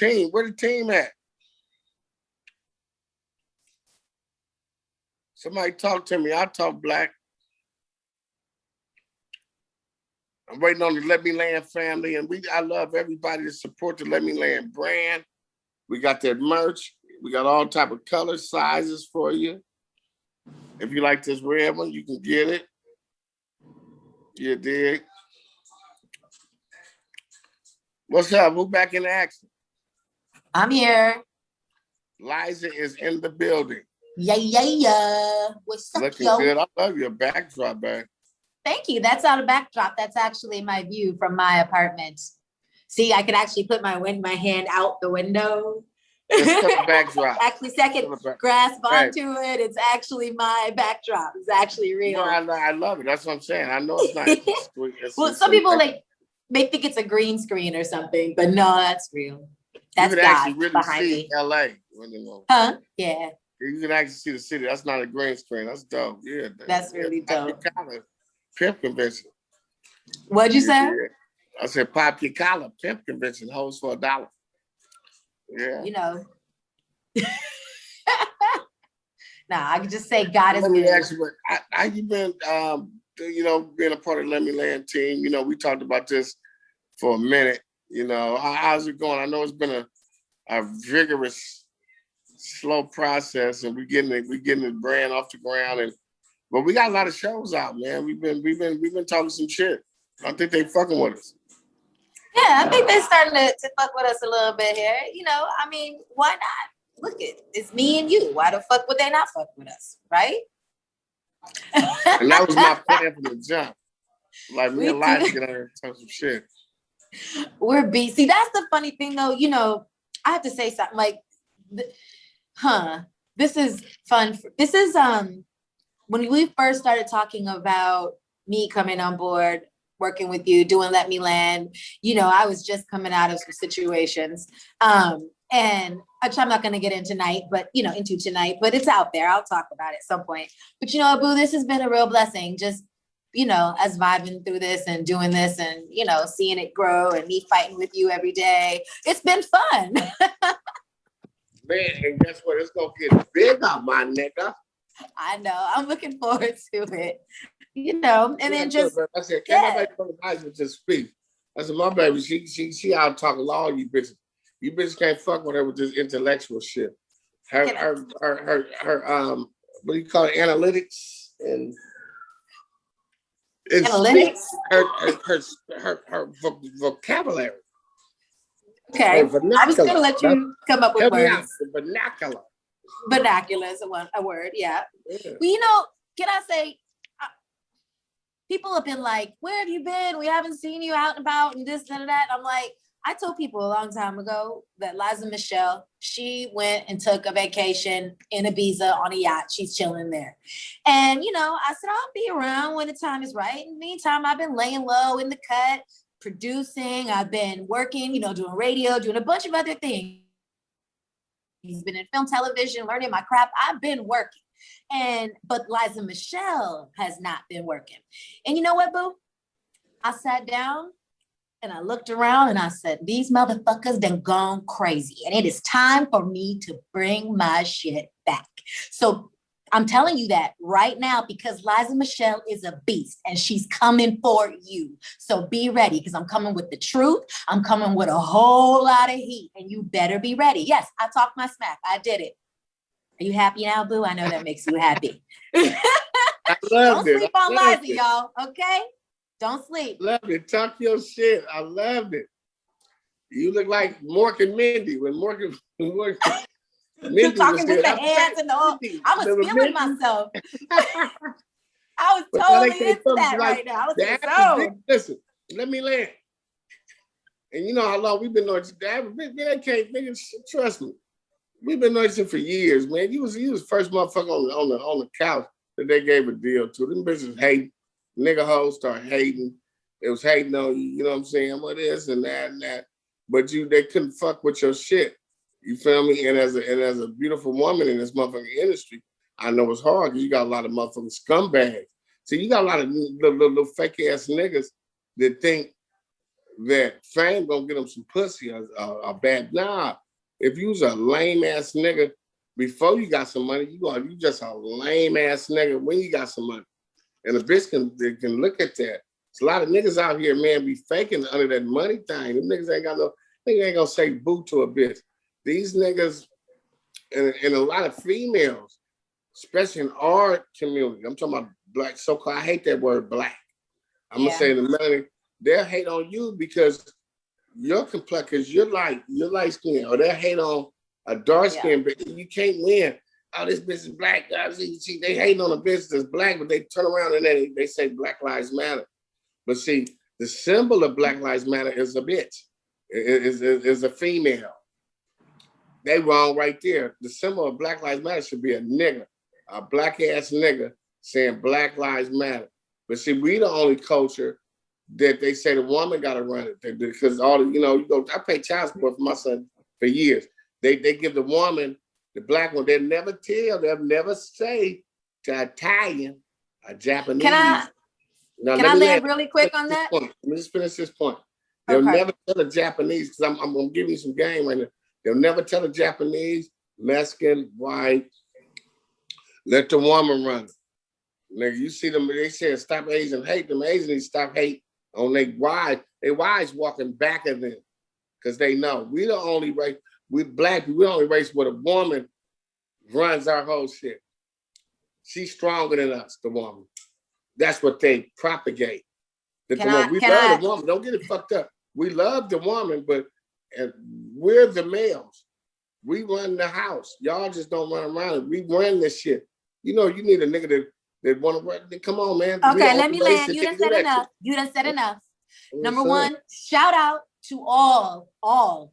team. Where the team at? Somebody talk to me. I talk black. I'm waiting on the Let Me Land family, and I love everybody to support the Let Me Land brand. We got that merch. We got all type of colors, sizes for you. If you like this red one, you can get it. You dig? What's up? Who back in action? I'm here. Liza is in the building. Yeah. What's up, looking yo? Good. I love your backdrop, man. Thank you. That's not a backdrop. That's actually my view from my apartment. See, I can actually put my hand out the window. It's still a backdrop. Actually, second grasp onto it. It's actually my backdrop. It's actually real. No, I love it. That's what I'm saying. I know it's not. Well, some people may think it's a green screen or something, but no, that's real. That's you can God actually really behind see me. LA. Huh? Yeah. You can actually see the city. That's not a green screen. That's dope. Yeah. That's really dope. Pimp convention. What'd you say? I said, pop your collar. Pimp convention holds for $1. Yeah. You know. Nah, I can just say God is Let me good. ask you, how you been, being a part of the Let Me Land team? We talked about this for a minute. How's it going? I know it's been a vigorous, slow process, and we're getting the brand off the ground, but we got a lot of shows out, man. We've been talking some shit. I think they fucking with us. Yeah, I think they're starting to fuck with us a little bit here. I mean, why not? Look, it's me and you. Why the fuck would they not fuck with us, right? And that was my plan from the jump. Like, me and Liza get on here and talk some shit. We're beat. See, that's the funny thing, though. I have to say something like, this is fun. This is when we first started talking about me coming on board, working with you, doing Let Me Land. I was just coming out of some situations, and I'm not going to get into tonight, but it's out there. I'll talk about it at some point. But Boo, this has been a real blessing. Just us vibing through this and doing this, and seeing it grow, and me fighting with you every day. It's been fun. Man, and guess what? It's gonna get bigger, my nigga. I know. I'm looking forward to it. And then just I said, can't nobody come to Liza just speak. I said, my baby, she out talking law, you bitches. You bitches can't fuck with her with this intellectual shit. Her what do you call it? Analytics and analytics. Her vocabulary. Okay, I was gonna let you come up with words. Vernacular. Vernacular is a word, yeah. Well, can I say, people have been like, where have you been? We haven't seen you out and about and this and that. I'm like, I told people a long time ago that Liza Michelle, she went and took a vacation in Ibiza on a yacht. She's chilling there. And, I said, I'll be around when the time is right. In the meantime, I've been laying low in the cut, producing. I've been working, doing radio, doing a bunch of other things. He's been in film, television, learning my craft. I've been working. But Liza Michelle has not been working. And you know what, Boo? I sat down and I looked around and I said, these motherfuckers done gone crazy. And it is time for me to bring my shit back. So I'm telling you that right now, because Liza Michelle is a beast and she's coming for you. So be ready, because I'm coming with the truth. I'm coming with a whole lot of heat, and you better be ready. Yes, I talked my smack. I did it. Are you happy now, Boo? I know that makes you happy. Don't sleep on Liza, y'all, okay? Don't sleep. Love it. Talk your shit. I loved it. You look like Mork and Mindy. When Mork Mindy talking with the hands and the whole. I was feeling myself. I was totally into that right now. I was in the zone. Listen, Let Me Land. And you know how long we've been knowing nigga, trust me. We've been knowing for years, man. You was the first motherfucker on the couch that they gave a deal to. Them bitches hating. Nigga hoes start hating. It was hating on you, you know what I'm saying? What this and that and that. But they couldn't fuck with your shit. You feel me? And as a beautiful woman in this motherfucking industry, I know it's hard because you got a lot of motherfucking scumbags. So you got a lot of little fake ass niggas that think that fame gonna get them some pussy or bad. Nah, if you was a lame ass nigga before you got some money, you just a lame ass nigga when you got some money. And a bitch can look at that. There's a lot of niggas out here, man, be faking under that money thing. Them niggas ain't got no, nigga ain't gonna say boo to a bitch. These niggas and a lot of females, especially in our community, I'm talking about black, so-called, I hate that word black. I'm gonna say the melody, they'll hate on you because your complexion, because you're light skin, or they'll hate on a dark skin, but you can't win. Oh, this bitch is black. See, they hate on a bitch that's black, but they turn around and they say Black Lives Matter. But see, the symbol of Black Lives Matter is a bitch, is a female. They wrong right there. The symbol of Black Lives Matter should be a nigga, a black ass nigga saying Black Lives Matter. But see, we the only culture that they say the woman got to run it because all the, you go. I pay child support for my son for years. They give the woman, the black one. They'll never say to Italian, a Japanese. Can I land really quick on that? Let me just finish this point. They'll never tell a Japanese, because I'm gonna give you some game right now. They'll never tell a Japanese, Mexican, white, let the woman run it. Nigga, you see them, they say stop Asian hate. Them Asians need to stop hate on their wives. Their wives walking back at them because they know we the only race, we black people, we the only race where the woman runs our whole shit. She's stronger than us, the woman. That's what they propagate. We love the woman. Don't get it fucked up. We love the woman, but we're the males. We run the house. Y'all just don't run around it. We run this shit. You need a nigga that want to run. Come on, man. Okay, let me land. You done said enough. You done said enough. Number one, shout out to all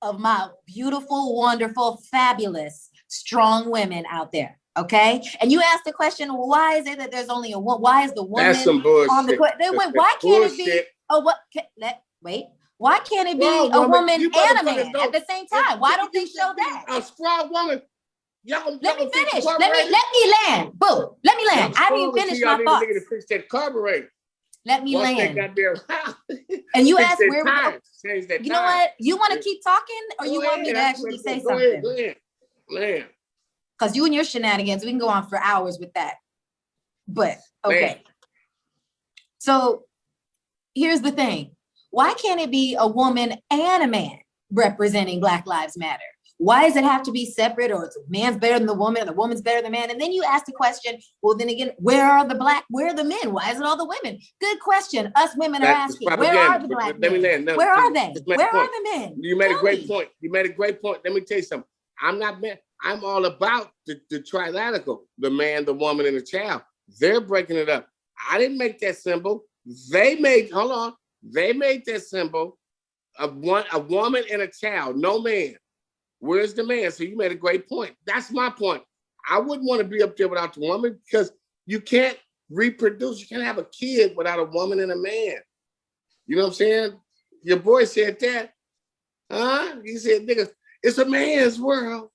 of my beautiful, wonderful, fabulous, strong women out there. Okay, and you asked the question, well, why is it that there's only a woman? Why is the woman on the court? Then why can't it be? Oh, what? Wait. Why can't it be a woman and a man at the same time? Why don't they show that? A strong woman. Y'all, let me finish. Let me land. Boo. Let me land. I didn't finish my thoughts. To fix that carburetor. Let me land. And you asked where we go. You know what? You want to keep talking, or you want me to actually say something? Go ahead. Because you and your shenanigans, we can go on for hours with that. But okay. So here's the thing. Why can't it be a woman and a man representing Black Lives Matter? Why does it have to be separate, or it's a man's better than the woman, or the woman's better than the man? And then you ask the question, well, then again, where are the men? Why is it all the women? Good question. Us women are asking, where are the black men? Where are they? Where are the men? You made a great point. Let me tell you something. I'm not mad. I'm all about the trilatical, the man, the woman, and the child. They're breaking it up. I didn't make that symbol. They made that symbol of a woman and a child, no man. Where's the man? So you made a great point. That's my point. I wouldn't want to be up there without the woman because you can't reproduce. You can't have a kid without a woman and a man. You know what I'm saying? Your boy said that. Huh? He said, nigga, it's a man's world.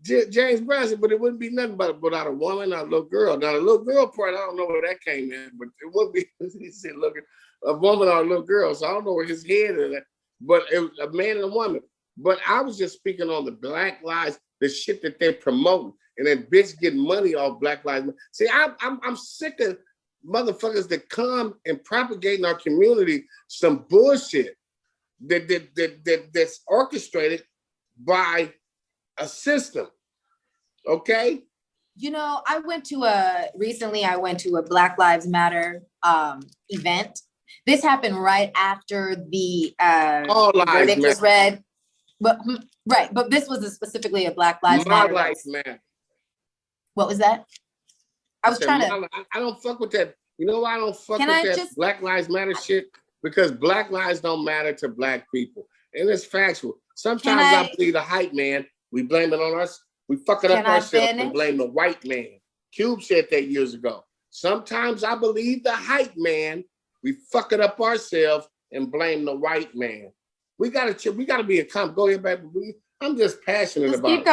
James Brown said, but it wouldn't be nothing without a woman or a little girl. Now, the little girl part, I don't know where that came in, but it would be, he said, look, a woman or a little girl. So I don't know where his head is at, but it was a man and a woman. But I was just speaking on the Black Lives, the shit that they're promoting, and then bitch getting money off Black Lives. See, I'm sick of motherfuckers that come and propagate in our community some bullshit that's orchestrated by a system. Okay. I went to a Black Lives Matter event. This happened right after the verdict was read. But this was specifically a Black Lives Matter. My life matter. What was that? I was trying to. I don't fuck with that. You know why I don't fuck with that Black Lives Matter shit? Because Black lives don't matter to Black people, and it's factual. Sometimes I believe the hype man. We blame it on us. We fuck it up ourselves and blame the white man. Cube said that years ago. Sometimes I believe the hype man. We fuck it up ourselves and blame the white man. We gotta be a Go ahead, baby. I'm just passionate about it.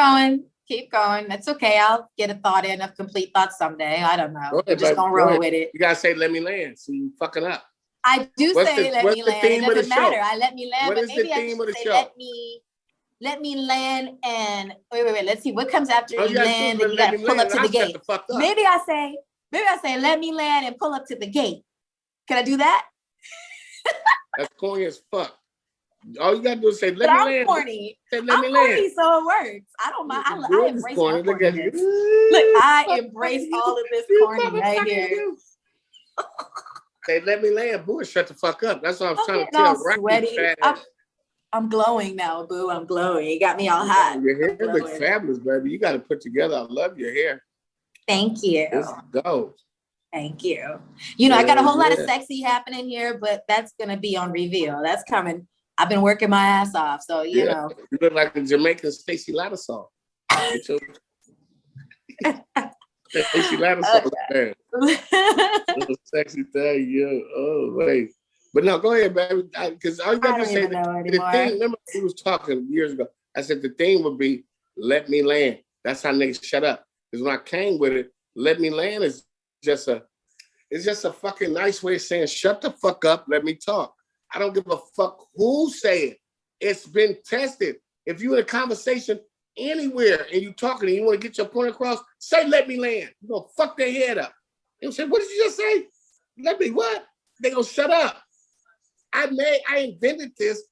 Keep going. That's okay. I'll get a thought in, a complete thought someday. I don't know. Just gonna roll with it. You gotta say, let me land. So you fucking up. I do say let me land. It doesn't matter. I let me land, but maybe I should say let me land and wait. Let's see what comes after you land and you gotta pull up to the gate. Maybe I say let me land and pull up to the gate. Can I do that? That's corny as fuck. All you gotta do is say let me land. I'm corny. I'm corny, so it works. I don't mind. I embrace my corniness. Look, I embrace all of this corny right here. Say let me land, boo, and shut the fuck up. That's what I was trying to tell. Sweaty. I'm glowing now, boo. I'm glowing. You got me all hot. Your hair looks fabulous, baby. You got to put together. I love your hair. Thank you. Let's go. Thank you. You know, I got a whole lot of sexy happening here, but that's gonna be on reveal. That's coming. I've been working my ass off, so you know. You look like a Jamaican Stacey Ladisol. Stacey Ladisol, okay. Little sexy thing, yeah. Oh wait, but no, go ahead, baby. Because I got to say the thing. Remember, we was talking years ago. I said the thing would be let me land. That's how niggas shut up. Because when I came with it, let me land is just a fucking nice way of saying shut the fuck up, let me talk. I don't give a fuck who say it. It's been tested. If you're in a conversation anywhere and you talking and you want to get your point across, say let me land. You're gonna fuck their head up. They'll say, what did you just say? Let me what? They gonna shut up. I invented this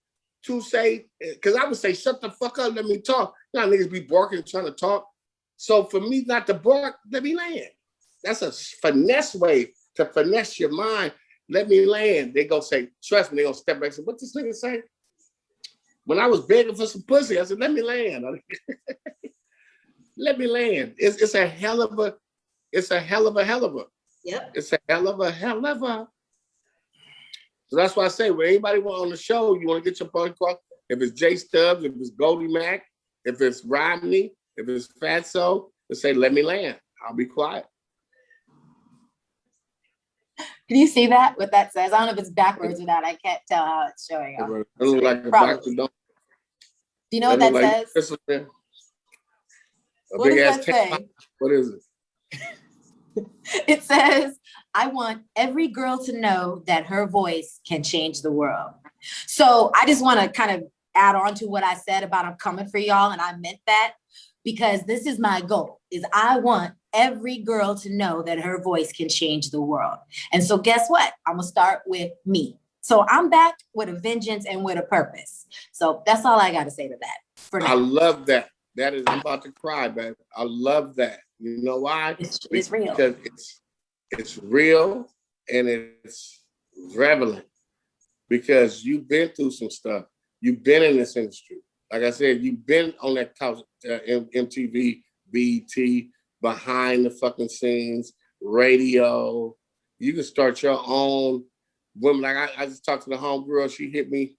to say, because I would say shut the fuck up, let me talk. You know, niggas be barking trying to talk. So for me not to bark, let me land. That's a finesse way to finesse your mind. Let me land. They go say, trust me, they gonna step back and say, what this nigga say? When I was begging for some pussy, I said, let me land. Let me land. It's a hell of a. Yep. It's a hell of a. So that's why I say, when anybody want on the show, you want to get your point across. If it's J Stubbs, if it's Goldie Mac, if it's Robney, if it's Fatso, they say, let me land. I'll be quiet. Can you see that? What that says? I don't know if it's backwards or not. I can't tell how it's showing up. It looks like a boxer. Do you know what that says? What does that say? What is it? It says, I want every girl to know that her voice can change the world. So I just want to kind of add on to what I said about I'm coming for y'all. And I meant that because this is my goal, is I want every girl to know that her voice can change the world. And so guess what? I'm going to start with me. So I'm back with a vengeance and with a purpose. So that's all I got to say to that for now. I love that. That is, I'm about to cry, baby. I love that. You know why? It's real. Because it's real and it's relevant. Because you've been through some stuff. You've been in this industry. Like I said, you've been on that couch, MTV, BET, behind the fucking scenes, radio. You can start your own women. Like I just talked to the homegirl. She hit me,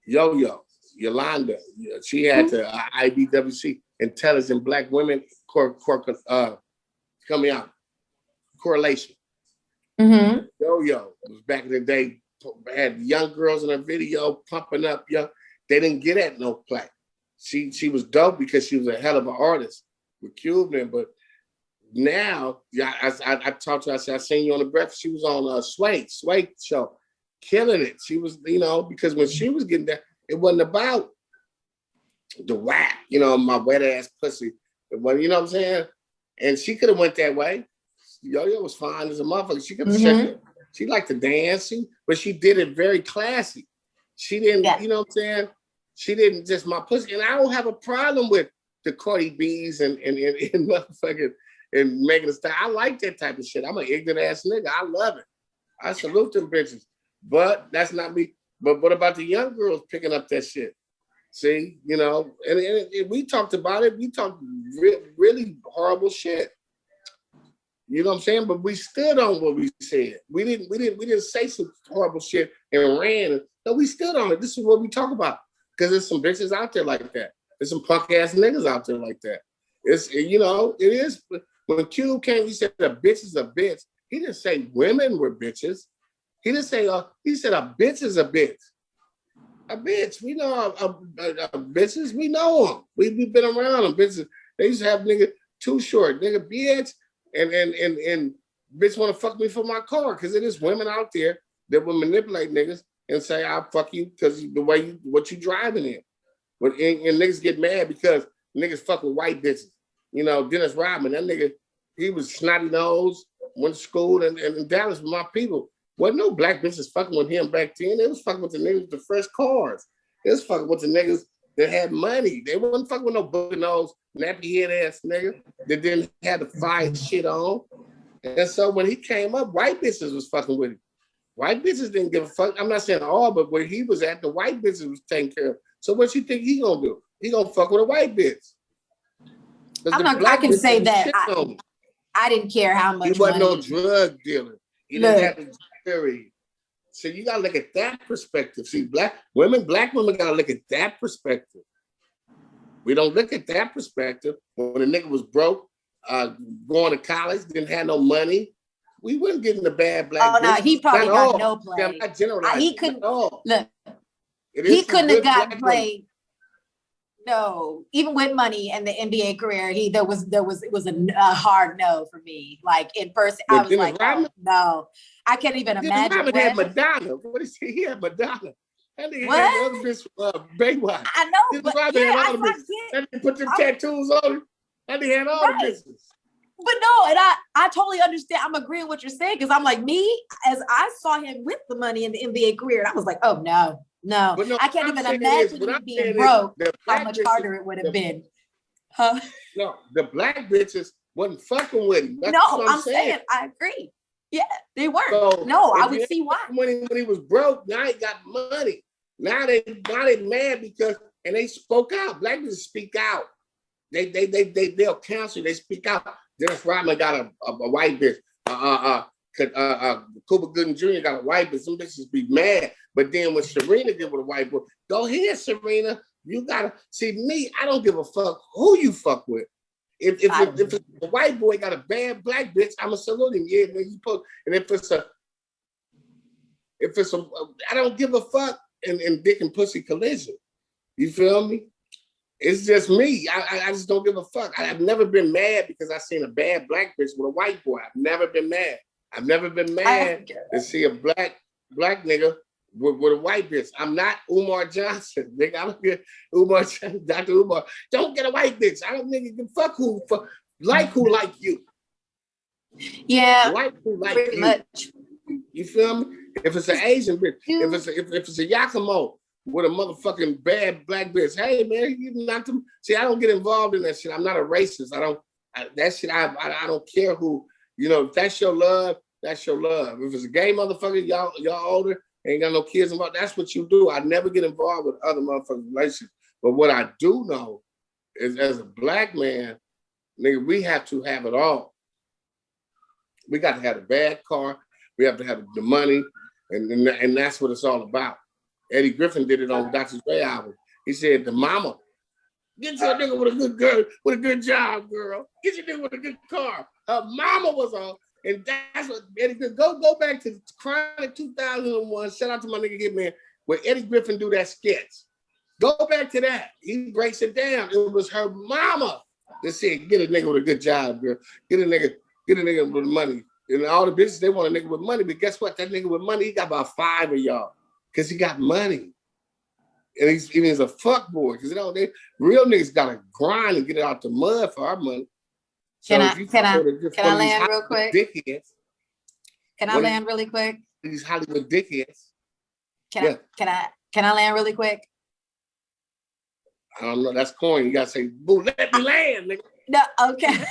Yo-Yo, Yolanda. She had the IBWC, Intelligent Black Women coming out. Correlation. Mm-hmm. Yo-Yo was back in the day, had young girls in a video pumping up young. They didn't get at no plaque. She was dope because she was a hell of an artist with Cuban, but now, I talked to her, I said, I seen you on The Breakfast. She was on Sway show, killing it. She was, because when she was getting there, it wasn't about the whack, my wet ass pussy. It wasn't, you know what I'm saying? And she could have went that way. Yo-Yo was fine as a motherfucker. She could have checked it. She liked to dance, but she did it very classy. She didn't, you know what I'm saying? She didn't just my pussy. And I don't have a problem with the Cardi B's and motherfucking and Megan Thee Stallion. I like that type of shit. I'm an ignorant ass nigga. I love it. I salute them bitches. But that's not me. But what about the young girls picking up that shit? See, and we talked about it. We talked really horrible shit. You know what I'm saying? But we stood on what we said. We didn't say some horrible shit and ran. No, we stood on it. This is what we talk about. Because there's some bitches out there like that. There's some punk ass niggas out there like that. It's it is. When Q came, he said a bitch is a bitch. He didn't say women were bitches. He didn't say he said a bitch is a bitch. A bitch. We know bitches. We know them. We've been around them. Bitches. They used to have nigga too short, nigga bitch, and bitch want to fuck me for my car because it is women out there that will manipulate niggas and say, I'll fuck you because the way what you driving in. But and niggas get mad because niggas fuck with white bitches. You know, Dennis Rodman, that nigga, he was snotty nose, went to school and in Dallas with my people. Wasn't no black bitches fucking with him back then. They was fucking with the niggas with the fresh cars. They was fucking with the niggas that had money. They wasn't fucking with no booger nose, nappy head ass nigga that didn't have the fire shit on. And so when he came up, white bitches was fucking with him. White bitches didn't give a fuck. I'm not saying all, but where he was at, the white bitches was taken care of. So what you think he gonna do? He gonna fuck with a white bitch. I can say that I didn't care how much. He wasn't no drug dealer. He didn't have the jury. So you gotta look at that perspective. See, black women gotta look at that perspective. We don't look at that perspective. When a nigga was broke, going to college, didn't have no money, we wouldn't get in the bad black. Oh no, he probably got no play. I'm not generalizing. He couldn't look. It he couldn't have gotten played. Women. No, even with money and the NBA career, it was a hard no for me. Like in person, I was like, oh, no, I can't even imagine. Robin had Madonna. What is he? He had Madonna. And he what? had the other bitch Baywatch. I know, but yeah, I forget. And he put them tattoos on him. And he had all the business. But no, and I totally understand. I'm agreeing with what you're saying because I'm like me, as I saw him with the money in the NBA career, and I was like, oh no, I can't even imagine him being broke. How much harder it would have been. Huh? No, the black bitches wasn't fucking with him. That's I'm saying I agree. Yeah, they weren't. So, I would see why. When he was broke, now he got money. Now they mad because and they spoke out. Black bitches speak out. They'll cancel. They speak out. Dennis Rodman got a white bitch. Cuba Gooding Jr. got a white bitch. Some bitches be mad. But then when Serena did with a white boy, go ahead, Serena. You gotta see me. I don't give a fuck who you fuck with. If a white boy got a bad black bitch, I'ma salute him. Yeah, man, you post. And if it's a, I don't give a fuck. And dick and pussy collision. You feel me? It's just me. I just don't give a fuck. I've never been mad because I seen a bad black bitch with a white boy. I've never been mad. I've never been mad to see a black nigga with a white bitch. I'm not Umar Johnson. Nigga, I don't get Dr. Umar. Don't get a white bitch. I don't nigga give fuck who like you. Yeah. Like who like pretty you. Much. You feel me? If it's an Asian bitch, if it's a Yakimo with a motherfucking bad black bitch, hey man, you not to see. I don't get involved in that shit. I'm not a racist. That shit. I don't care who. You know, if that's your love, that's your love. If it's a gay motherfucker, y'all older, ain't got no kids involved. That's what you do. I never get involved with other motherfuckers' relationships. But what I do know is, as a black man, nigga, we have to have it all. We got to have a bad car. We have to have the money. And that's what it's all about. Eddie Griffin did it on Dr. Dre album. He said, the mama, get your nigga with a good girl, with a good job, girl. Get your nigga with a good car. Her mama was on. And that's what Eddie Griffin, go back to Chronic 2001. Shout out to my nigga Hitman, where Eddie Griffin do that sketch. Go back to that. He breaks it down. It was her mama that said, get a nigga with a good job, girl. Get a nigga with money. And all the bitches, they want a nigga with money. But guess what? That nigga with money, he got about 5 of y'all. Because he got money. And he's a fuck boy. Because real niggas got to grind and get it out the mud for our money. So can I land real quick? Dickheads, can I land really quick? These Hollywood dickheads. Can I land really quick? I don't know. That's corny. You got to say, boo, let me land, nigga. No, okay.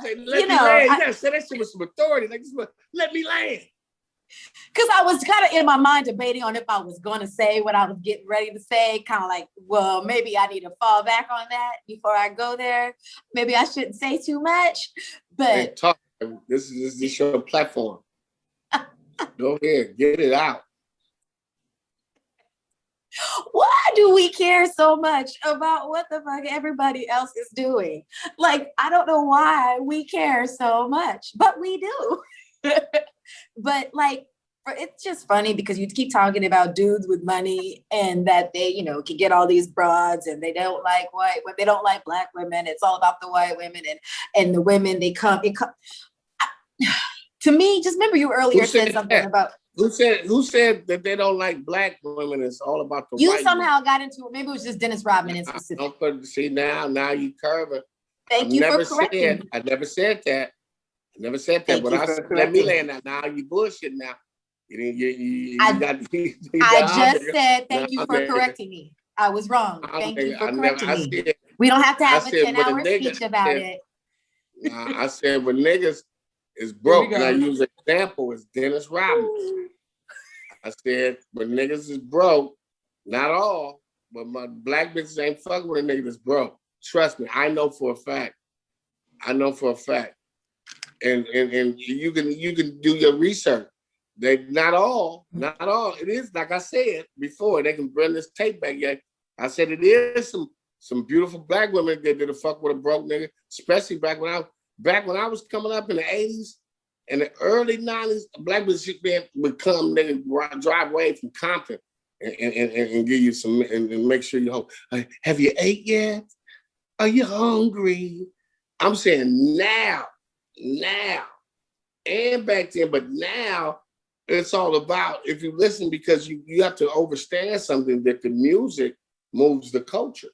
Say, let me land. You gotta say that shit with some authority. Like, let me land. Because I was kind of in my mind debating on if I was going to say what I was getting ready to say. Kind of like, well, maybe I need to fall back on that before I go there. Maybe I shouldn't say too much. But hey, talk. This is your platform. Go ahead, get it out. Why do we care so much about what the fuck everybody else is doing? Like, I don't know why we care so much, but we do. But like, it's just funny because you keep talking about dudes with money and that they, can get all these broads and they don't like they don't like black women. It's all about the white women and the women, To me, just remember you earlier said something that? about who said that they don't like black women. It's all about the you white somehow women. got into it. Maybe it was just Dennis Rodman in specific. Don't put, see now you curving. Thank you for correcting me. I never said that. I never said that. But I said, let me land that. Now you bullshit now. I just said thank you for correcting me. I was wrong. Thank you for correcting me. We don't have to have a 10-hour speech about it. I said when niggas is broke, and I use an example is Dennis Rodman. I said when niggas is broke, not all, but my black bitches ain't fucking with a nigga that's broke. Trust me, I know for a fact. And you can do your research. They not all. It is like I said before. They can bring this tape back. Yeah, I said it is some beautiful black women that did a fuck with a broke nigga, especially back when I was coming up in the 80s and the early 90s. Black bitches would come, nigga, drive away from Compton and give you some and make sure you're home. Have you ate yet? Are you hungry? I'm saying now, and back then, but now it's all about if you listen because you have to understand something that the music moves the culture.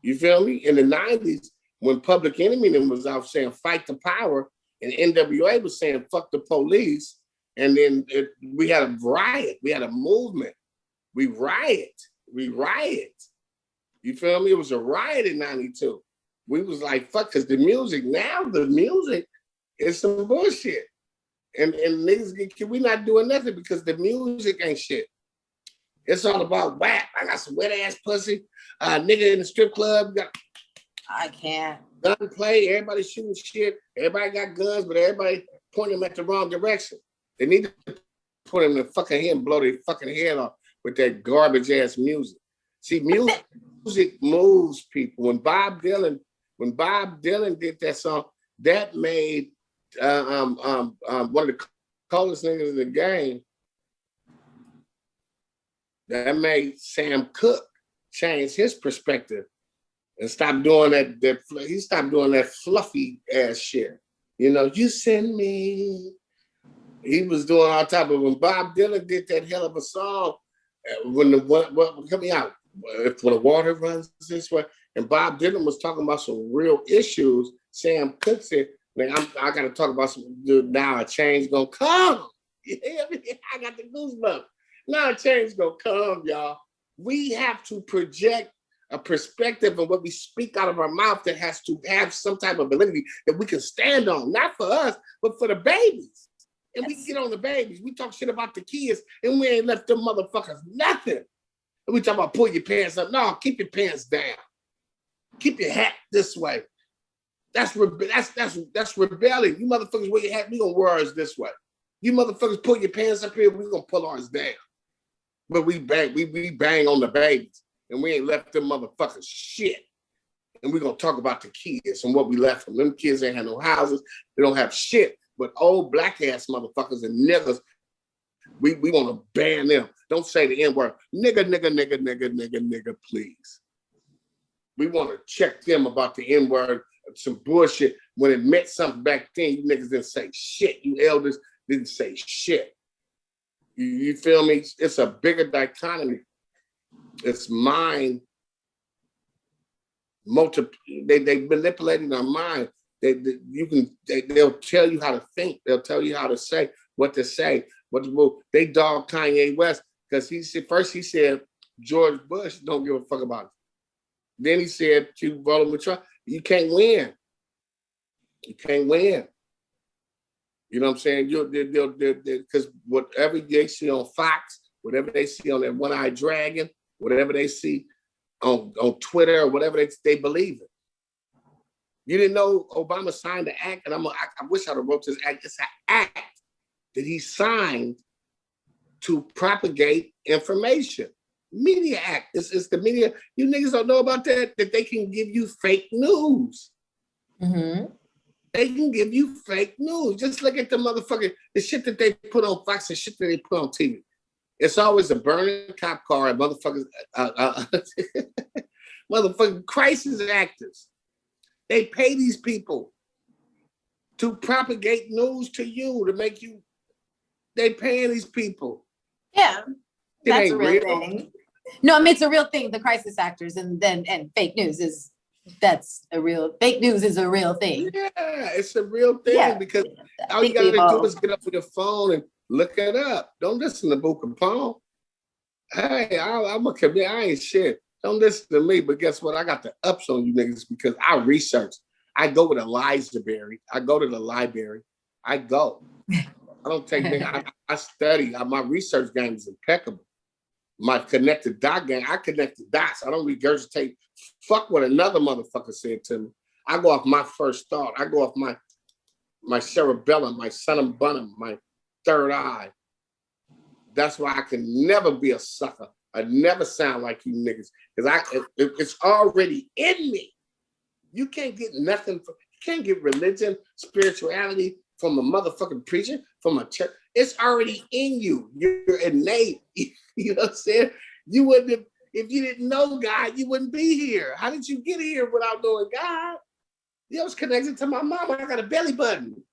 You feel me? In the 90s, when Public Enemy was out saying fight the power, and NWA was saying fuck the police, and then we had a riot, we had a movement. We riot. You feel me? It was a riot in 92. We was like, fuck, because the music is some bullshit. And niggas, we not doing nothing because the music ain't shit. It's all about whack. I got some wet ass pussy. Nigga in the strip club. I can't. Gun play. Everybody shooting shit. Everybody got guns, but everybody pointing them at the wrong direction. They need to put them in the fucking head and blow their fucking head off with that garbage ass music. See, music moves people. When Bob Dylan did that song, that made one of the coldest niggas in the game. That made Sam Cooke change his perspective and stop doing that. He stopped doing that fluffy ass shit. You know, you send me. He was doing all type of. When Bob Dylan did that hell of a song, when coming out, if the water runs this way, and Bob Dylan was talking about some real issues. Sam Cooke said, "Man, I got to talk about some. Dude, now a change gonna come." You hear me? I got the goosebumps. Now a change gonna come, y'all. We have to project a perspective of what we speak out of our mouth that has to have some type of validity that we can stand on, not for us, but for the babies. And we get on the babies. We talk shit about the kids, and we ain't left them motherfuckers nothing. And we talk about pull your pants up. No, keep your pants down. Keep your hat this way. That's rebelling. You motherfuckers wear your hat, we gonna wear ours this way. You motherfuckers pull your pants up here, we gonna pull ours down. But we bang on the babies, and we ain't left them motherfuckers shit. And we gonna talk about the kids and what we left them. Them kids ain't have no houses, they don't have shit. But old black ass motherfuckers and niggas, we wanna ban them. Don't say the N-word. Nigga, please. We wanna check them about the N-word, some bullshit. When it meant something back then, you niggas didn't say shit. You elders didn't say shit. You feel me? It's a bigger dichotomy. It's mind. They manipulating our mind. They'll tell you how to think. They'll tell you how to say, what to say, what to move. They dog Kanye West because he said George Bush don't give a fuck about it. Then he said to Volodymyr Trump, you can't win. You can't win. You know what I'm saying? Because whatever they see on Fox, whatever they see on that one-eyed dragon, whatever they see on Twitter or whatever they believe it. You didn't know Obama signed the act, and I wish I'd have wrote this act. It's an act that he signed to propagate information. Media Act. It's the media. You niggas don't know about that they can give you fake news. Mm-hmm. They can give you fake news. Just look at the shit that they put on Fox and shit that they put on TV. It's always a burning cop car and motherfuckers, motherfucking crisis actors. They pay these people. to propagate news to you, to make you, they paying these people. Yeah, it that's ain't a real thing. No, I mean, it's a real thing. The crisis actors and fake news is, fake news is a real thing. Yeah, it's a real thing because all you gotta do is get up with your phone and look it up. Don't listen to Boo Kapone. Hey, I'm a comedian. I ain't shit. Don't listen to me, but guess what? I got the ups on you niggas because I research. I go with a Liza berry. I go to the library. I go. I don't take niggas. I study. My research game is impeccable. My connected dot game, I connect the dots. I don't regurgitate. Fuck what another motherfucker said to me. I go off my first thought. I go off my cerebellum, my cerebellum, my third eye. That's why I can never be a sucker. I never sound like you niggas because it's already in me. You can't get nothing. You can't get religion, spirituality from a motherfucking preacher, from a church. It's already in you. You're innate. You know what I'm saying? You wouldn't have, if you didn't know God, you wouldn't be here. How did you get here without knowing God? You was connected to my mama. I got a belly button.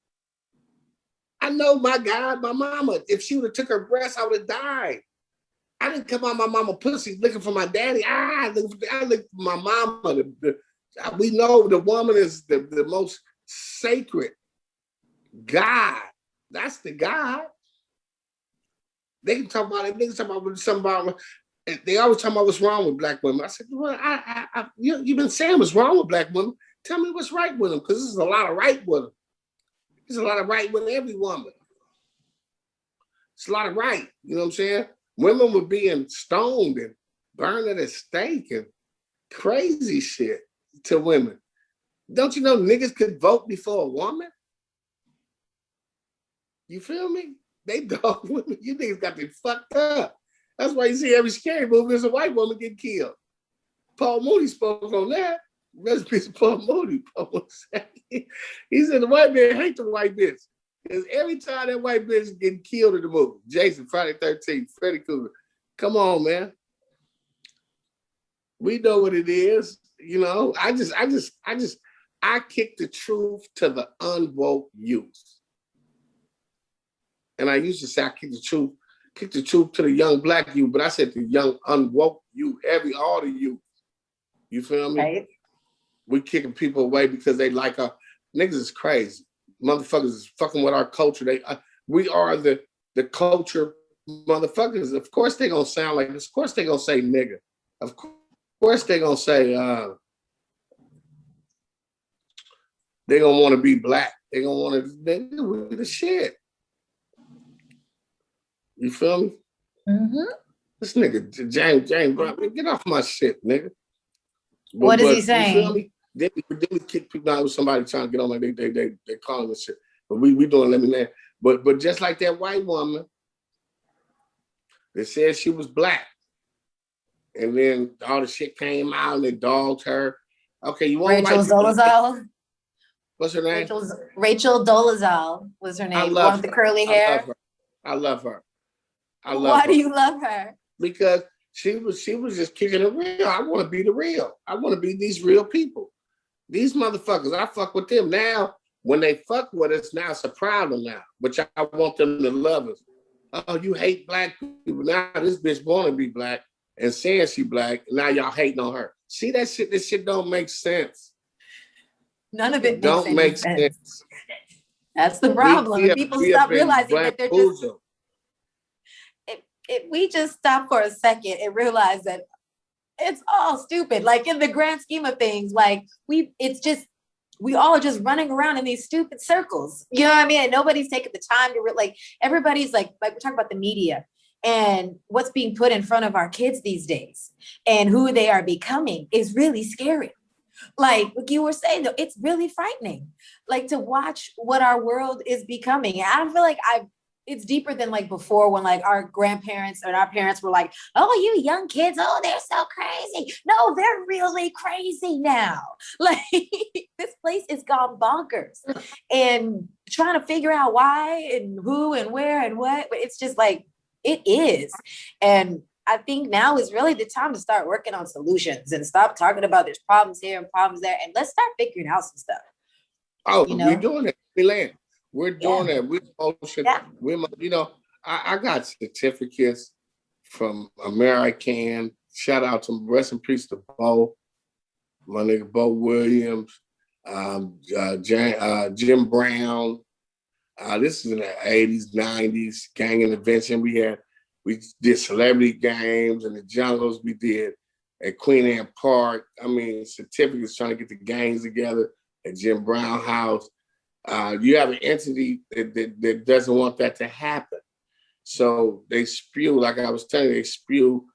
I know my God, my mama. If she would have took her breast, I would have died. I didn't come out my mama pussy looking for my daddy. I looked for my mama. We know the woman is the most sacred. God. That's the God. They can talk about it. They can talk about something about. They always talk about what's wrong with black women. I said, well, you've been saying what's wrong with black women. Tell me what's right with them, because there's a lot of right with them. There's a lot of right with every woman. It's a lot of right. You know what I'm saying? Women were being stoned and burned at a stake and crazy shit to women. Don't you know niggas could vote before a woman? You feel me? They dog women. You niggas got me fucked up. That's why you see every scary movie, there's a white woman get killed. Paul Mooney spoke on that. Rest in peace, Paul Mooney. He said the white man hate the white bitch. Because every time that white bitch is getting killed in the movie, Jason, Friday 13th, Freddy Krueger, come on, man. We know what it is. You know, I kick the truth to the unwoke youth. And I used to say I kick the truth to the young black youth, but I said the young unwoke youth, all the youth. You feel me? Right. We kicking people away because they like our niggas is crazy. Motherfuckers is fucking with our culture. We are the culture motherfuckers. Of course they gonna sound like this. Of course they gonna say nigga. Of course they gonna say they gonna want to be black. They gonna want to we the shit. You feel me? Mm-hmm. This nigga James Brown, get off my shit, nigga. What is he saying? You feel me? Then we kick people out with somebody trying to get on like they calling this shit. But we doing LML. But just like that white woman that said she was black, and then all the shit came out and they dogged her. Okay, you want Rachel Dolezal? What's her name? Rachel Dolezal was her name. I love the one with the curly hair. I love her. Why do you love her? Because she was just kicking it real. I want to be the real. I want to be these real people. These motherfuckers, I fuck with them. Now, when they fuck with us, now it's a problem now. But I want them to love us. Oh, you hate black people. Now this bitch want to be black and saying she black. And now y'all hating on her. See that shit? This shit don't make sense. None of it don't make sense. That's the problem. People stop realizing that they're just... If we just stop for a second and realize that it's all stupid, like in the grand scheme of things, like we all are just running around in these stupid circles. You know what I mean? And nobody's taking the time to everybody's like we're talking about the media and what's being put in front of our kids these days and who they are becoming is really scary. Like you were saying, though, it's really frightening, like to watch what our world is becoming. And I feel like it's deeper than like before when like our grandparents and our parents were like, oh, you young kids, oh, they're so crazy. No, they're really crazy now. Like this place is gone bonkers and trying to figure out why and who and where and what. But it's just like, it is. And I think now is really the time to start working on solutions and stop talking about there's problems here and problems there. And let's start figuring out some stuff. Oh, you know? we're doing that. We're doing that. We're motion. Yeah. You know, I got certificates from American. Shout out to rest in peace to Bo, my nigga Bo Williams, Jim Brown. This is in the 80s, 90s, gang intervention. We did celebrity games in the jungles. We did at Queen Anne Park. I mean, certificates trying to get the gangs together at Jim Brown House. You have an entity that doesn't want that to happen. So they spew, like I was telling you,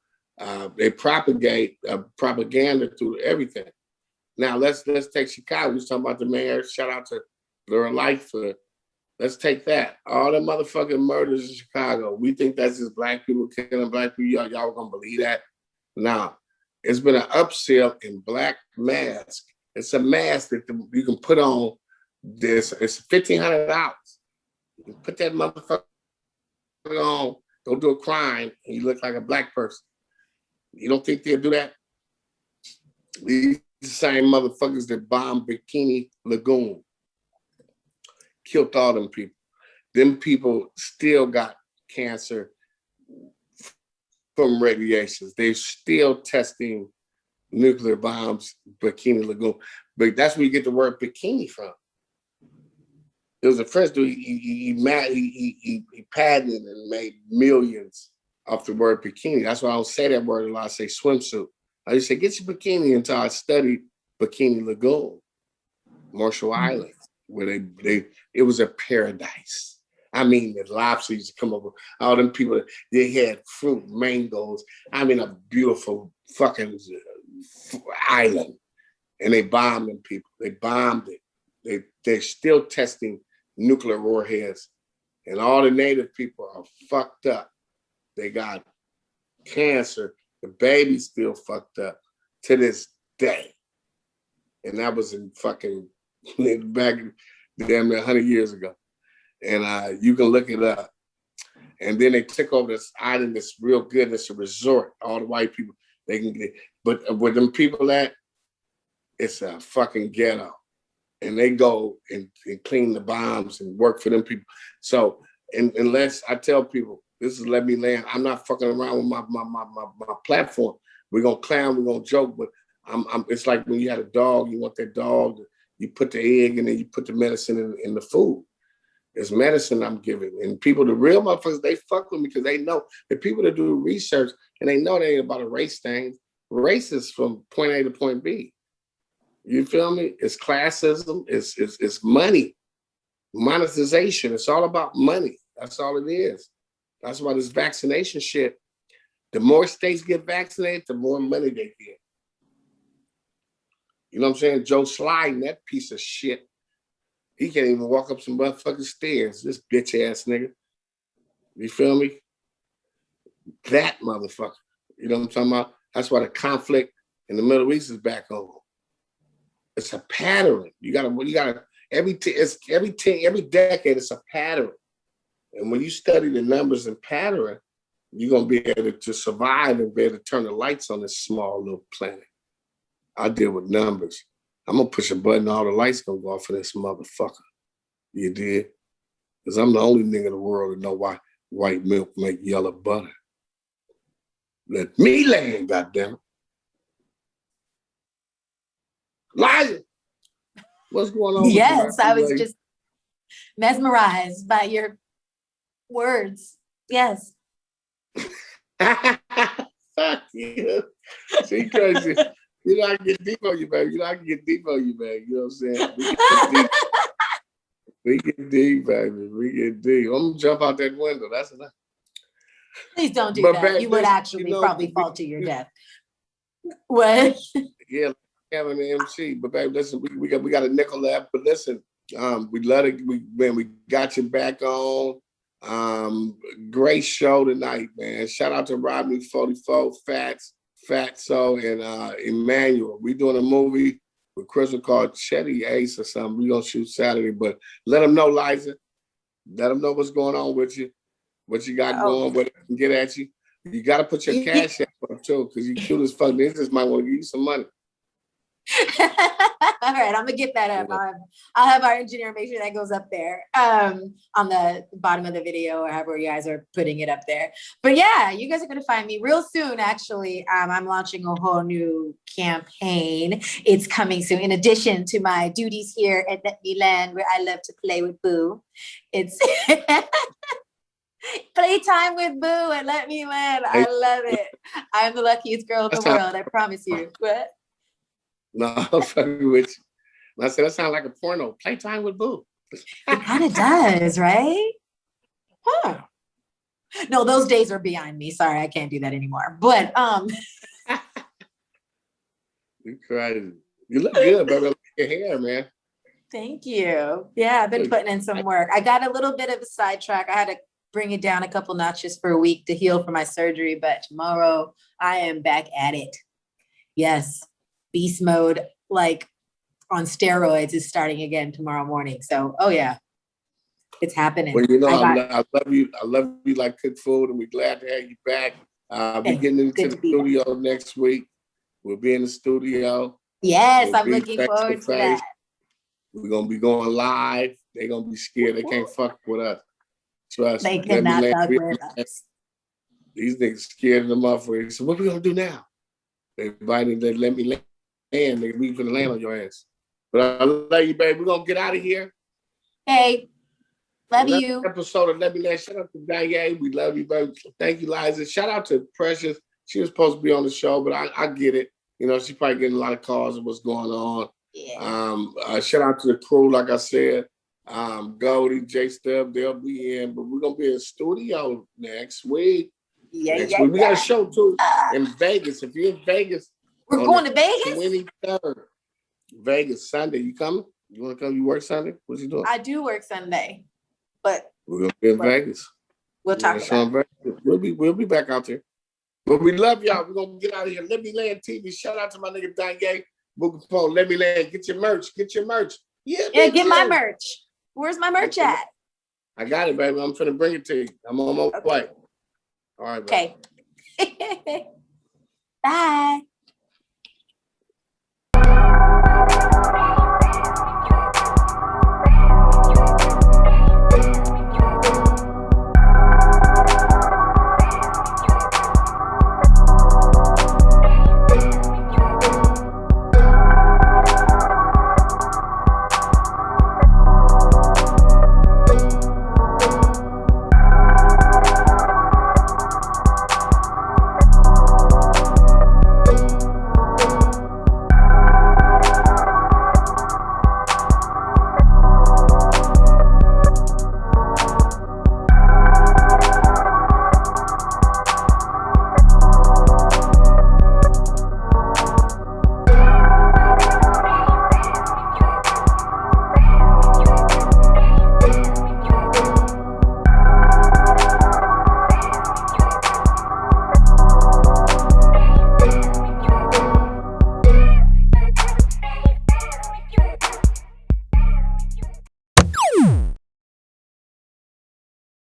they propagate propaganda through everything. Now let's take Chicago. We was talking about the mayor. Shout out to Laura Lightfoot. Let's take that. All the motherfucking murders in Chicago. We think that's just black people killing black people. Y'all gonna believe that? Nah. It's been an upsell in black mask. It's a mask that you can put on. It's $1,500. You can put that motherfucker on, go do a crime, and you look like a black person. You don't think they'll do that? These same motherfuckers that bombed Bikini Lagoon killed all them people. Them people still got cancer from radiations. They're still testing nuclear bombs, Bikini Lagoon. But that's where you get the word bikini from. There was a French dude, he patented and made millions off the word bikini. That's why I don't say that word a lot. I say swimsuit. I just say, get your bikini until I studied Bikini Lagoon, Marshall Islands, where it was a paradise. I mean, the lobsters used to come over, all them people, they had fruit, mangoes. I mean, a beautiful fucking island. And they bombed them people. They bombed it. They're still testing nuclear warheads. And all the native people are fucked up. They got cancer. The baby's still fucked up to this day. And that was in fucking back damn near 100 years ago. And you can look it up. And then they took over this island that's real good. It's a resort. All the white people, they can get, but where them people at, it's a fucking ghetto. And they go and clean the bombs and work for them people. So unless I tell people, this is Let Me Land, I'm not fucking around with my platform. We're gonna clown, we're gonna joke, but it's like when you had a dog, you want that dog, you put the egg and then you put the medicine in the food. It's medicine I'm giving. And people, the real motherfuckers, they fuck with me because they know the people that do research and they know they ain't about a race thing. Race is from point A to point B. You feel me? It's classism, it's money, monetization. It's all about money. That's all it is. That's why this vaccination shit, the more states get vaccinated, the more money they get. You know what I'm saying? Joe Sliden, that piece of shit, he can't even walk up some motherfucking stairs, this bitch ass nigga. You feel me? That motherfucker. You know what I'm talking about? That's why the conflict in the Middle East is back on. It's a pattern. You gotta every decade it's a pattern. And when you study the numbers and pattern, you're gonna be able to survive and be able to turn the lights on this small little planet. I deal with numbers. I'm gonna push a button, all the lights gonna go off for this motherfucker. You did? Because I'm the only nigga in the world that know why white milk make yellow butter. Let me land, goddammit. Liza, what's going on? Yes, I was just mesmerized by your words. Yes. Fuck you. See, crazy. You know I can get deep on you, baby. You know I can get deep on you, baby. You know what I'm saying? We get deep, baby. We get deep. I'm gonna jump out that window. That's enough. Please don't do that. Babe, you would actually probably fall to your death. What? Yeah, having an MC, but babe, listen, we got a nickel left. But listen, we love it. We got you back on. Great show tonight, man. Shout out to Robnee44, Fatso, and Emmanuel. We doing a movie with Crystal called Chetty Ace or something. We gonna shoot Saturday, but let them know, Liza. Let them know what's going on with you, what you got going, what I can get at you. You got to put your cash up too, because you cute as fuck. They just might want to give you some money. All right, I'm gonna get that up. I'll have our engineer make sure that goes up there on the bottom of the video or however you guys are putting it up there. But yeah, you guys are gonna find me real soon. Actually, I'm launching a whole new campaign. It's coming soon. In addition to my duties here at Letmeland, where I love to play with Boo, it's playtime with Boo at Letmeland. I love it. I'm the luckiest girl in the world. I promise you. What? No, I'm fucking with you. I said, that sounds like a porno. Playtime with Boo. It kind of does, right? Huh. No, those days are behind me. Sorry, I can't do that anymore. But You crazy. You look good, baby. Look at your hair, man. Thank you. Yeah, I've been putting in some work. I got a little bit of a sidetrack. I had to bring it down a couple notches for a week to heal from my surgery, but tomorrow I am back at it. Yes. Beast mode, like on steroids, is starting again tomorrow morning. So, oh yeah, it's happening. Well, you know, I love you. I love you like cook food, and we're glad to have you back. We're getting into the studio next week. We'll be in the studio. Yes, I'm looking forward to that. We're gonna be going live. They're gonna be scared. They can't fuck with us. Trust me. They cannot fuck with us. These niggas scared of the motherfuckers. So what we gonna do now? They invited. They let me land. Nigga, we finna land on your ass. But I love you, baby. We're gonna get out of here. Hey, love you. Episode of Letmeland. Shout out to Donyea. We love you, baby. Thank you, Liza. Shout out to Precious. She was supposed to be on the show, but I get it. You know, she's probably getting a lot of calls of what's going on. Yeah. Shout out to the crew, like I said. Goldie, J Stub, they'll be in, but we're gonna be in the studio next week. We got a show too in Vegas. If you're in Vegas. We're going to Vegas? 23rd. Vegas, Sunday. You coming? You want to come? You work Sunday? What's you doing? I do work Sunday, but we're going to be in Vegas. We'll talk about it. We'll be back out there. But we love y'all. We're going to get out of here. Letmeland TV. Shout out to my nigga Donyea. Kapone. Letmeland. Get your merch. Get your merch. Yeah, get my merch. Where's my merch at? I got it, baby. I'm finna bring it to you. I'm on my way. All right, baby. Okay. Bye.